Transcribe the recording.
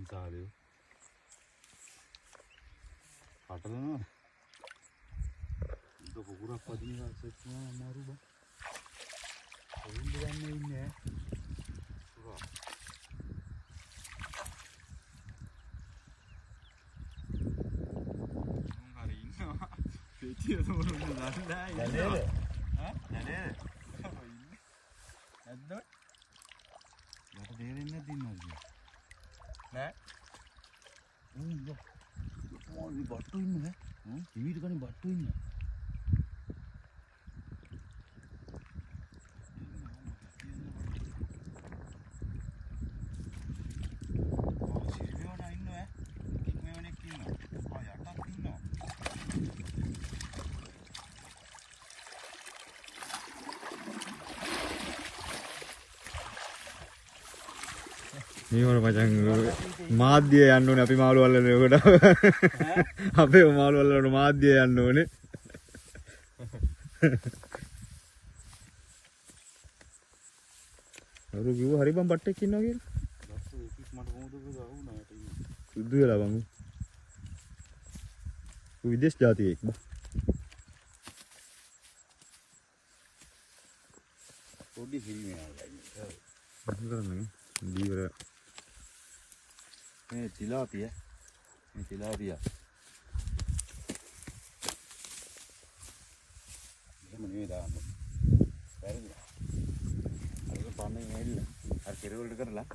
විශාලයි. අටලනවා. ඒක පුකුරක් පදින එකක් සෙට්නවා අමාරු බං. එන්න ගන්න ඉන්නේ. පුරා. මම හරි ඉන්නවා. පෙට්ටිය තෝරන්න දන්නා ඉන්නවා. ඈ? නේද? නැද්ද? යට තේරෙන්නේ නැද්ද ඉන්නවද? නෑ. මොකද බට්ටු ඉන්නේ? ටීවීට කනේ බට්ටු ඉන්නේ. සිරියෝනා ඉන්නව ඈ. කික්මෙවණෙක් ඉන්නවා. යටත් ඉන්නවා. මේවල මචං මාධ්‍ය යන්න ඕනේ අපි මාළු අල්ලන එකට අපේ මාළු අල්ලන මාධ්‍ය යන්න ඕනේ අර කිව්ව හරි බම් බට්ටෙක් ඉන්නවා කියලා ලස්සු එකක් මට කොහොමද ගහුණා යට ඉන්නේ සුදු වෙලා බං ඌ විදේශ ජාතියෙක් බං පොඩි හිරිමේ ආවා ඉන්නේ කරන්නේ දීවර මේ තිලාපිය එහෙම නෙවෙයි දාන්නේ වැරදිලා අර පන්නේ ඇවිල්ලා අර කෙරවලට කරලා